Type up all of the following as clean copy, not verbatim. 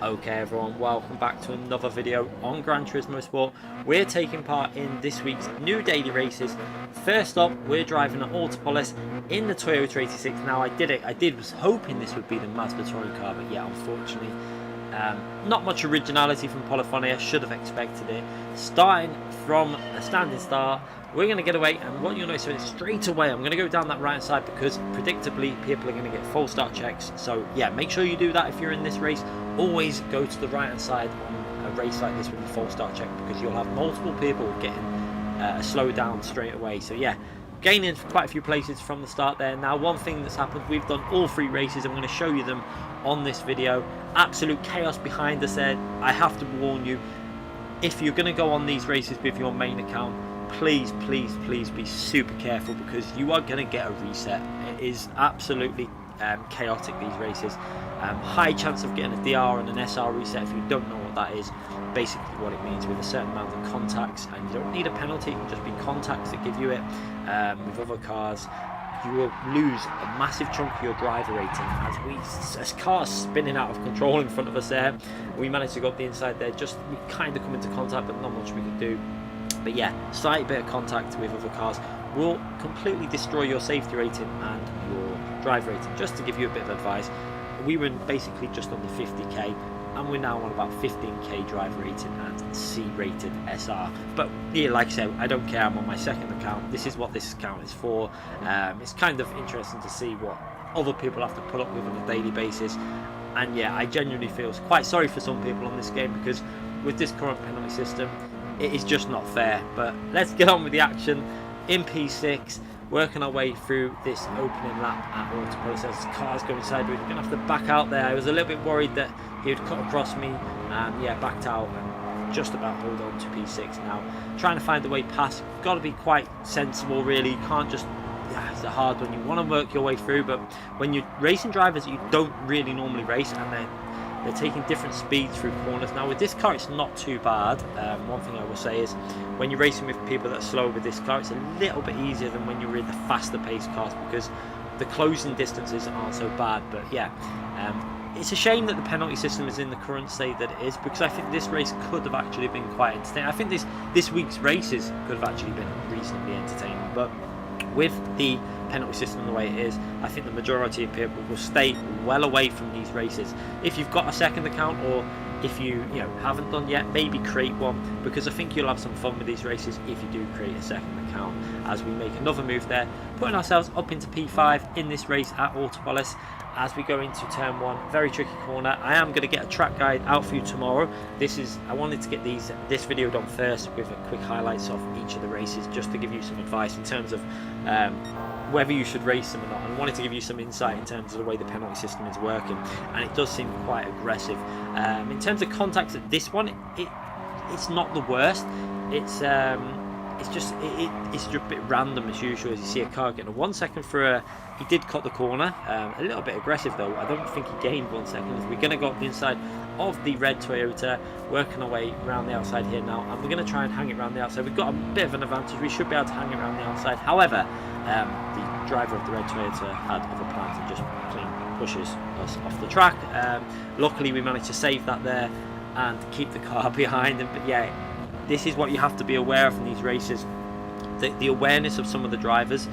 Okay everyone, welcome back to another video on Gran Turismo Sport. We're taking part in this week's new daily races. First up, we're driving at Autopolis in the Toyota 86. Now I was hoping this would be the Mazda Toy car, but yeah, unfortunately, not much originality from Polyphony. I should have expected it. Starting from a standing start, we're going to get away, and what you'll notice is straight away I'm going to go down that right hand side because predictably people are going to get full start checks. So yeah, make sure you do that if you're in this race. Always go to the right hand side on a race like this with a full start check because you'll have multiple people getting a slow down straight away. So yeah, gaining quite a few places from the start there. Now one thing that's happened, we've done all three races. I'm going to show you them on this video. Absolute chaos behind us there. I have to warn you, if you're going to go on these races with your main account, please be super careful because you are going to get a reset. It is absolutely chaotic, these races. High chance of getting a DR and an SR reset. If you don't know what that is, basically what it means, with a certain amount of contacts, and you don't need a penalty, it can just be contacts that give you it. With other cars, you will lose a massive chunk of your driver rating. As cars spinning out of control in front of us there, we managed to go up the inside there. We kind of come into contact, but not much we could do. But yeah, slight bit of contact with other cars will completely destroy your safety rating and your drive rating. Just to give you a bit of advice, we were basically just under 50k, and we're now on about 15k drive rating and C-rated SR. But yeah, like I said, I don't care. I'm on my second account. This is what this account is for. It's kind of interesting to see what other people have to put up with on a daily basis. And yeah, I genuinely feel quite sorry for some people on this game because with this current penalty system, it is just not fair. But let's get on with the action in P6, working our way through this opening lap at Autopolis. As cars going sideways, we're going to have to back out there. I was a little bit worried that he would cut across me, and yeah, backed out and just about hold on to P6 now. Trying to find the way past, got to be quite sensible really. You can't just, yeah, it's a hard one. You want to work your way through, but when you're racing drivers you don't really normally race, and they're taking different speeds through corners. Now with this car it's not too bad. One thing I will say is when you're racing with people that are slow with this car, it's a little bit easier than when you're in the faster paced cars because the closing distances aren't so bad. But yeah, it's a shame that the penalty system is in the current state that it is, because I think this race could have actually been quite entertaining. I think this week's races could have actually been reasonably entertaining, but with the penalty system the way it is, I think the majority of people will stay well away from these races. If you've got a second account, or if you haven't done yet, maybe create one, because I think you'll have some fun with these races if you do create a second account. As we make another move there, putting ourselves up into P5 in this race at Autopolis. As we go into turn 1, very tricky corner. I am going to get a track guide out for you tomorrow. I wanted to get this video done first with a quick highlights of each of the races, just to give you some advice in terms of whether you should race them or not, and I wanted to give you some insight in terms of the way the penalty system is working, and it does seem quite aggressive. In terms of contacts at this one, it's not the worst. It's just a bit random as usual. As you see a car getting a 1 second through he did cut the corner, a little bit aggressive though. I don't think he gained 1 second. We're going to go up the inside of the red Toyota, working our way around the outside here now, and we're going to try and hang it around the outside. We've got a bit of an advantage. We should be able to hang it around the outside. However, the driver of the red Toyota had other plans and just clean pushes us off the track. Luckily we managed to save that there and keep the car behind him. But yeah, this is what you have to be aware of in these races. The awareness of some of the drivers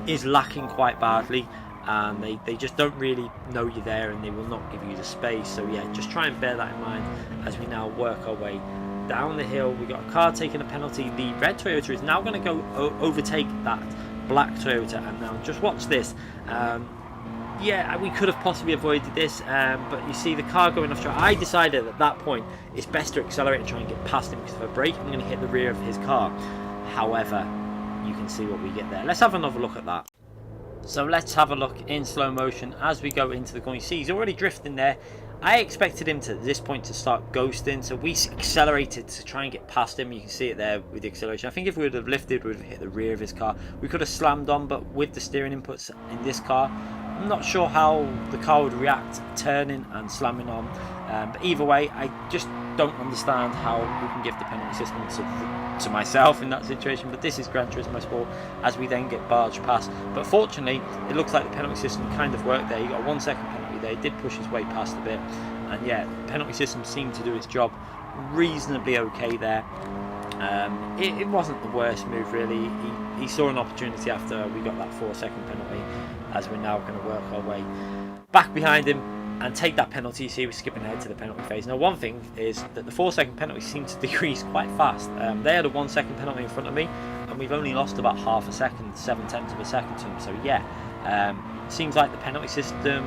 is lacking quite badly, and they just don't really know you're there, and they will not give you the space. So yeah, just try and bear that in mind as we now work our way down the hill. We got a car taking a penalty. The red Toyota is now going to go overtake that black Toyota, and now just watch this. Yeah, we could have possibly avoided this, but you see the car going off track. I decided at that point it's best to accelerate and try and get past him, because if I brake I'm going to hit the rear of his car. However, you can see what we get there. Let's have another look at that. So let's have a look in slow motion as we go into the corner. You see he's already drifting there. I expected him to, at this point, to start ghosting, so we accelerated to try and get past him. You can see it there with the acceleration. I think if we would have lifted, we would have hit the rear of his car. We could have slammed on, but with the steering inputs in this car, I'm not sure how the car would react turning and slamming on. But either way, I just don't understand how we can give the penalty system to myself in that situation. But this is Gran Turismo Sport, as we then get barged past. But fortunately, it looks like the penalty system kind of worked there. You got a 1 second penalty there. He did push his way past a bit, and yeah, the penalty system seemed to do its job reasonably okay there. It wasn't the worst move really. He saw an opportunity after we got that 4-second penalty, as we're now going to work our way back behind him and take that penalty. You see we're skipping ahead to the penalty phase. Now one thing is that the 4-second penalty seemed to decrease quite fast. They had a 1-second penalty in front of me, and we've only lost about half a second, 7/10 of a second to them. So yeah, seems like the penalty system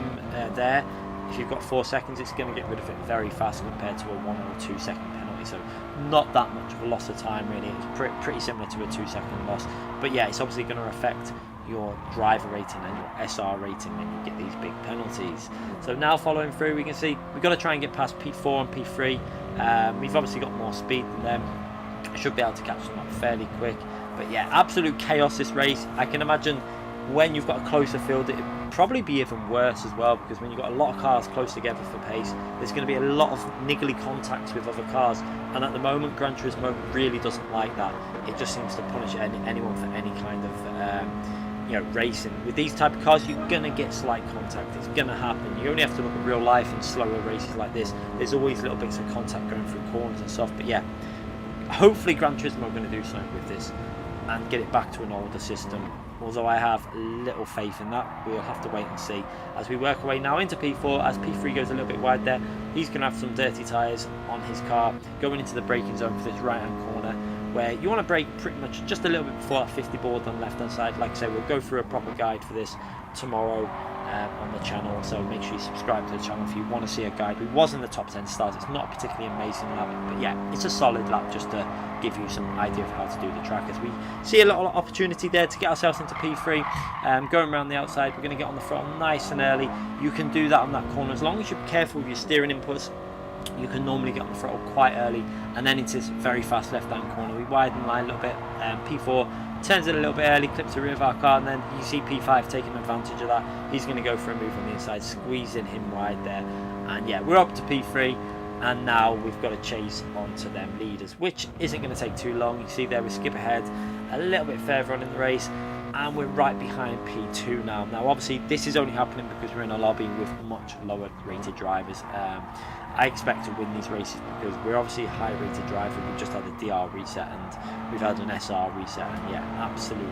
there, if you've got 4 seconds, it's going to get rid of it very fast compared to a 1 or 2 second penalty. So not that much of a loss of time really. It's pretty similar to a 2-second loss. But yeah, it's obviously going to affect your driver rating and your SR rating when you get these big penalties. So now following through, we can see we've got to try and get past P4 and P3. We've obviously got more speed than them. I should be able to catch them up fairly quick. But yeah, absolute chaos this race. I can imagine when you've got a closer field, it'd probably be even worse as well, because when you've got a lot of cars close together for pace, there's going to be a lot of niggly contacts with other cars, and at the moment Gran Turismo really doesn't like that. It just seems to punish anyone for any kind of racing. With these type of cars, you're going to get slight contact. It's going to happen. You only have to look at real life in slower races like this. There's always little bits of contact going through corners and stuff. But yeah, hopefully Gran Turismo are going to do something with this and get it back to an older system. Although I have little faith in that. We'll have to wait and see. As we work our way now into P4, as P3 goes a little bit wide there, he's going to have some dirty tyres on his car going into the braking zone for this right hand corner, where you want to brake pretty much just a little bit before that 50 board on the left hand side. Like I say, we'll go through a proper guide for this tomorrow on the channel, so make sure you subscribe to the channel if you want to see a guide. We was in the top 10 stars. It's not a particularly amazing lap, but yeah, it's a solid lap just to give you some idea of how to do the track. As we see a little opportunity there to get ourselves into P3, going around the outside, we're going to get on the throttle nice and early. You can do that on that corner as long as you're careful with your steering inputs. You can normally get on the throttle quite early, and then into this very fast left hand corner we widen the line a little bit. P4 turns it a little bit early, clips the rear of our car, and then you see P5 taking advantage of that. He's going to go for a move on the inside, squeezing him wide there. And yeah, we're up to P3, and now we've got to chase onto them leaders, which isn't going to take too long. You see there we skip ahead a little bit further on in the race, and we're right behind P2 now. Now obviously this is only happening because we're in a lobby with much lower rated drivers. I expect to win these races because we're obviously a high rated driver. We've just had a DR reset and we've had an SR reset, and yeah, absolute.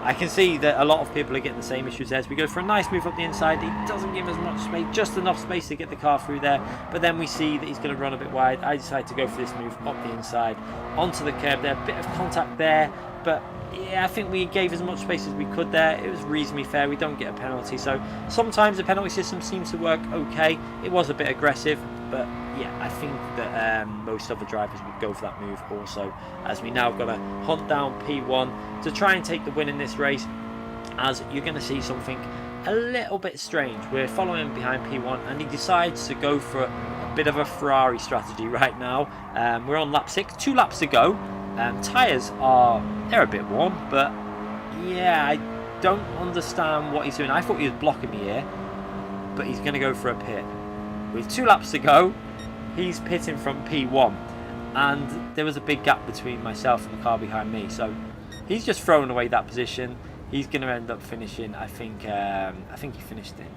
I can see that a lot of people are getting the same issues as we go for a nice move up the inside. He doesn't give us much space, just enough space to get the car through there, but then we see that he's going to run a bit wide. I decide to go for this move up the inside onto the curb there. Bit of contact there, but yeah, I think we gave as much space as we could there. It was reasonably fair. We don't get a penalty, so sometimes the penalty system seems to work okay. It was a bit aggressive, but yeah, I think that most other drivers would go for that move also, as we now got to hunt down P1 to try and take the win in this race. As you're going to see something a little bit strange. We're following behind P1 and he decides to go for a bit of a Ferrari strategy right now. We're on lap 6, 2 laps to go. Tyres they're a bit warm, but yeah, I don't understand what he's doing. I thought he was blocking me here, but he's going to go for a pit. With 2 laps to go, he's pitting from P1, and there was a big gap between myself and the car behind me, so he's just throwing away that position. He's going to end up finishing, I think he finished in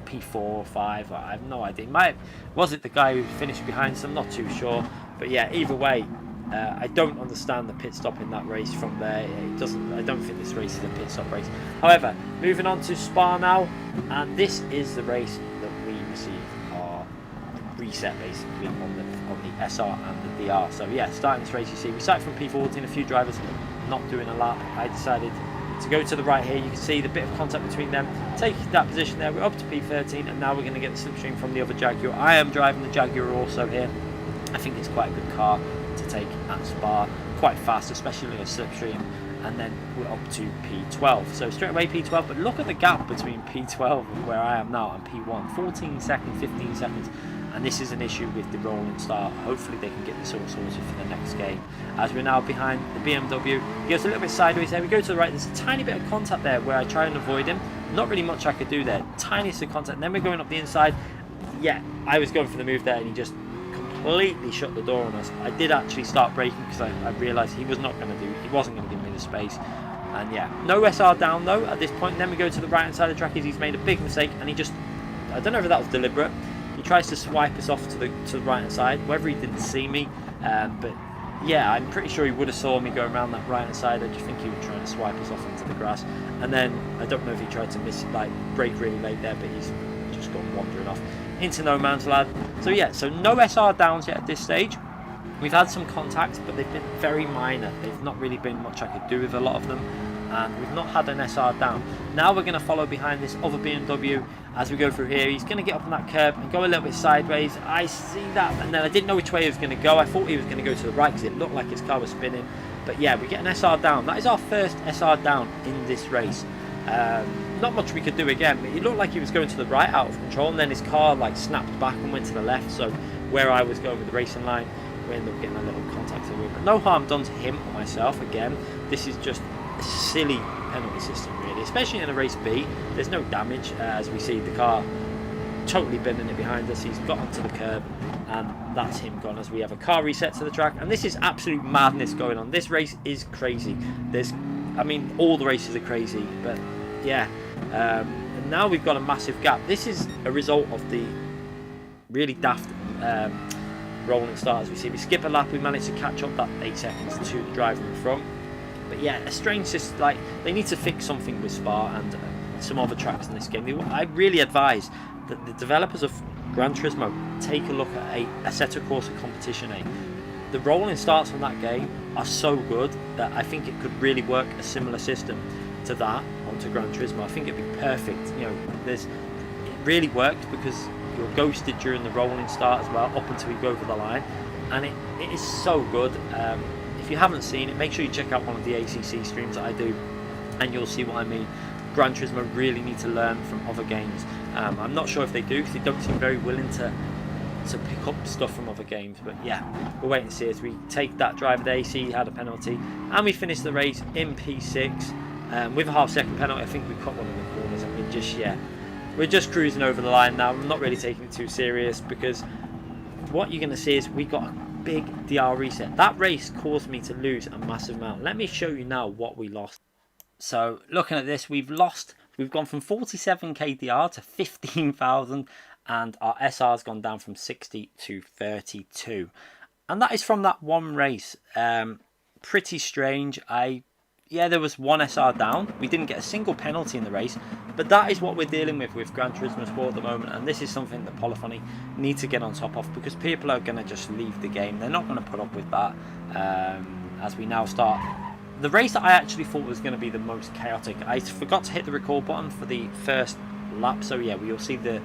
P4 or 5, I have no idea. Was it the guy who finished behind us? I'm not too sure, but yeah, either way, I don't understand the pit stop in that race from there. I don't think this race is a pit stop race. However, moving on to Spa now, and this is the race that we receive our reset basically on the SR and the DR. So yeah, starting this race, you see we started from P14, a few drivers not doing a lap. I decided to go to the right here. You can see the bit of contact between them, take that position there. We're up to P13, and now we're going to get the slipstream from the other Jaguar. I am driving the Jaguar also here. I think it's quite a good car to take at Spa, quite fast, especially a slipstream. And then we're up to P12, so straight away P12, but look at the gap between P12 and where I am now and P1, 14 seconds, 15 seconds, and this is an issue with the rolling start. Hopefully they can get this all sorted for the next game. As we're now behind the BMW, he goes a little bit sideways there. We go to the right, there's a tiny bit of contact there where I try and avoid him. Not really much I could do there, tiniest of contact, and then we're going up the inside. Yeah, I was going for the move there and he just completely shut the door on us. I did actually start braking because I realised he wasn't going to give me the space. And yeah, no SR down though at this point. And then we go to the right hand side of the track. He's made a big mistake and he just I don't know if that was deliberate. He tries to swipe us off to the right hand side, whether he didn't see me, but yeah, I'm pretty sure he would have saw me going around that right hand side. I just think he was trying to swipe us off into the grass, and then I don't know if he tried to brake really late there, but he's just gone wandering off into no man's land. So yeah, so no SR downs yet at this stage. We've had some contacts, but they've been very minor. They've not really been much I could do with a lot of them, and we've not had an SR down. Now we're going to follow behind this other BMW as we go through here. He's going to get up on that curb and go a little bit sideways. I see that, and then I didn't know which way he was going to go. I thought he was going to go to the right because it looked like his car was spinning. But yeah, we get an SR down. That is our first SR down in this race. Not much we could do again, but it looked like he was going to the right out of control, and then his car like snapped back and went to the left. So where I was going with the racing line, we ended up getting a little contact away. But no harm done to him or myself. Again, this is just a silly penalty system really, especially in a race B. There's no damage, as we see the car totally bending it behind us. He's got onto the curb, and that's him gone as we have a car reset to the track. And this is absolute madness going on. This race is crazy. I mean, all the races are crazy, but yeah. And now we've got a massive gap. This is a result of the really daft rolling start. As we see, we skip a lap, we managed to catch up that 8 seconds to the driver in front. But yeah, a strange system. Like, they need to fix something with Spa and some other tracks in this game. I really advise that the developers of Gran Turismo take a look at a Assetto Corsa Competition A. The rolling starts on that game are so good that I think it could really work a similar system to that onto Gran Turismo. I think it'd be perfect. You know, it really works because you're ghosted during the rolling start as well, up until you go over the line, and it is so good. If you haven't seen it, make sure you check out one of the ACC streams that I do, and you'll see what I mean. Gran Turismo really need to learn from other games. I'm not sure if they do, because they don't seem very willing to pick up stuff from other games. But yeah, we'll wait and see as we take that driver there. You see he had a penalty, and we finished the race in P6 with a half-second penalty. I think we cut one of the corners, and we're just cruising over the line now. I'm not really taking it too serious, because what you're going to see is we got a big DR reset. That race caused me to lose a massive amount. Let me show you now what we lost. So looking at this, we've gone from 47k DR to 15,000, and our SR's gone down from 60 to 32. And that is from that one race. Pretty strange. Yeah, there was one SR down. We didn't get a single penalty in the race, but that is what we're dealing with Gran Turismo Sport at the moment, and this is something that Polyphony need to get on top of, because people are going to just leave the game. They're not going to put up with that as we now start the race that I actually thought was going to be the most chaotic. I forgot to hit the record button for the first lap, so yeah, we'll see the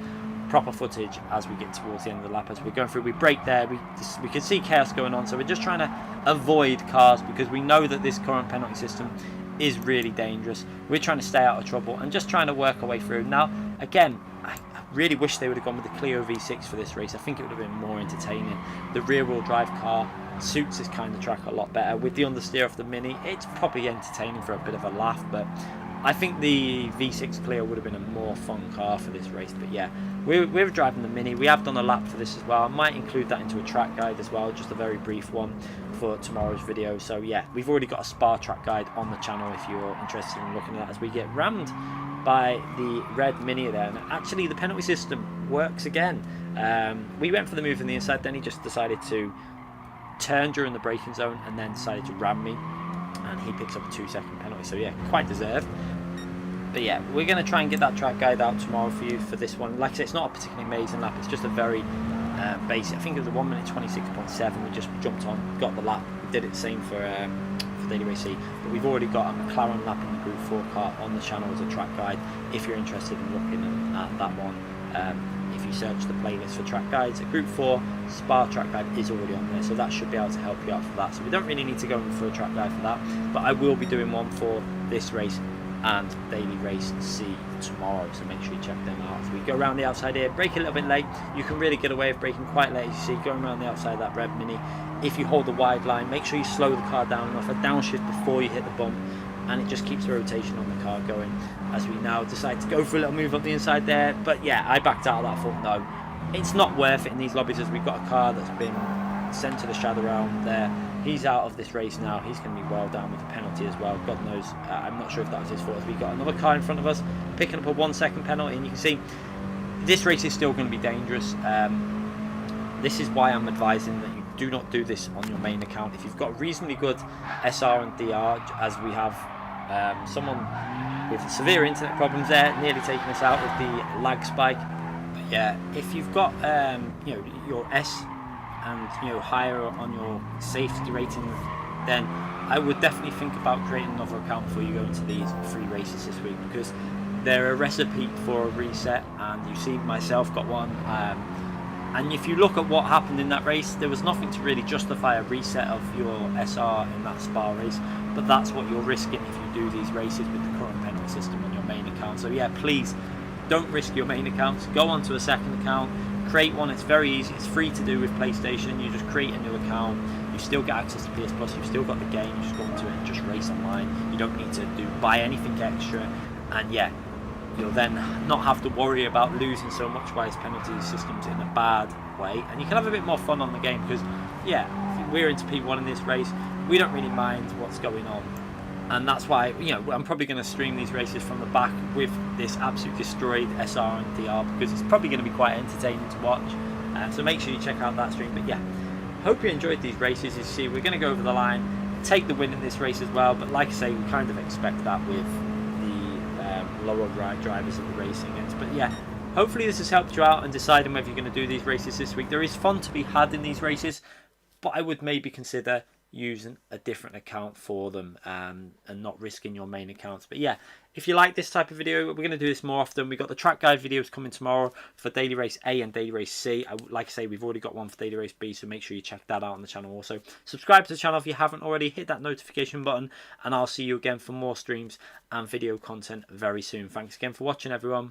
proper footage as we get towards the end of the lap. As we're going through, we brake there, we can see chaos going on, so we're just trying to avoid cars, because we know that this current penalty system is really dangerous. We're trying to stay out of trouble and just trying to work our way through. Now again, I really wish they would have gone with the Clio V6 for this race. I think it would have been more entertaining. The rear wheel drive car suits this kind of track a lot better. With the understeer of the Mini, it's probably entertaining for a bit of a laugh, but I think the V6 Clio would have been a more fun car for this race. But yeah, we're driving the Mini. We have done a lap for this as well. I might include that into a track guide as well, just a very brief one for tomorrow's video. So yeah, we've already got a Spa track guide on the channel if you're interested in looking at that, as we get rammed by the red Mini there. And actually the penalty system works again. We went for the move on the inside, then he just decided to turn during the braking zone and then decided to ram me, and he picks up a 2-second penalty. So yeah, quite deserved. But yeah, we're going to try and get that track guide out tomorrow for you for this one. Like I said, it's not a particularly amazing lap, it's just a very basic. I think it was a 1 minute 26.7. We just jumped on, got the lap. We did it the same for Daily Race C, but we've already got a McLaren lap in the Group 4 car on the channel as a track guide if you're interested in looking at that one. If you search the playlist for track guides, a Group 4 Spa track guide is already on there, so that should be able to help you out for that. So we don't really need to go in for a track guide for that, but I will be doing one for this race and Daily Race C tomorrow, so make sure you check them out. As we go around the outside here, brake a little bit late. You can really get away with braking quite late, as you see, going around the outside of that red Mini. If you hold the wide line, make sure you slow the car down enough, a downshift before you hit the bump, and it just keeps the rotation on the car going. As we now decide to go for a little move up the inside there, but yeah, I backed out of that. I thought, no, it's not worth it in these lobbies, as we've got a car that's been sent to the shadow realm there. He's out of this race now. He's going to be well down with the penalty as well. God knows, I'm not sure if that was his fault, as we got another car in front of us picking up a 1-second penalty, and you can see this race is still going to be dangerous. This is why I'm advising that you do not do this on your main account. If you've got reasonably good SR and DR, as we have someone with severe internet problems there, nearly taking us out with the lag spike. But yeah, if you've got you know, your S and higher on your safety rating, then I would definitely think about creating another account before you go into these free races this week, because they're a recipe for a reset. And you see myself got one. And if you look at what happened in that race, there was nothing to really justify a reset of your SR in that Spa race. But that's what you're risking if you do these races with the current penalty system on your main account. So yeah, please don't risk your main accounts. Go onto a second account, create one. It's very easy. It's free to do with PlayStation. You just create a new account. You still get access to PS Plus. You've still got the game. You just go into it and just race online. You don't need to buy anything extra. And yeah, you'll then not have to worry about losing so much by his penalty systems in a bad way, and you can have a bit more fun on the game, because yeah, we're into P1 in this race. We don't really mind what's going on, and that's why I'm probably going to stream these races from the back with this absolutely destroyed SR and DR, because it's probably going to be quite entertaining to watch. So make sure you check out that stream. But yeah, hope you enjoyed these races. You see, we're going to go over the line, take the win in this race as well, but like I say, we kind of expect that with lower drivers of the racing ends. But yeah, hopefully this has helped you out in deciding whether you're going to do these races this week. There is fun to be had in these races, but I would maybe consider using a different account for them, and not risking your main accounts. But yeah, if you like this type of video, we're going to do this more often. We've got the track guide videos coming tomorrow for Daily Race A and Daily Race C. Like I say, we've already got one for Daily Race B, so make sure you check that out on the channel also. Subscribe to the channel if you haven't already, hit that notification button, and I'll see you again for more streams and video content very soon. Thanks again for watching, everyone.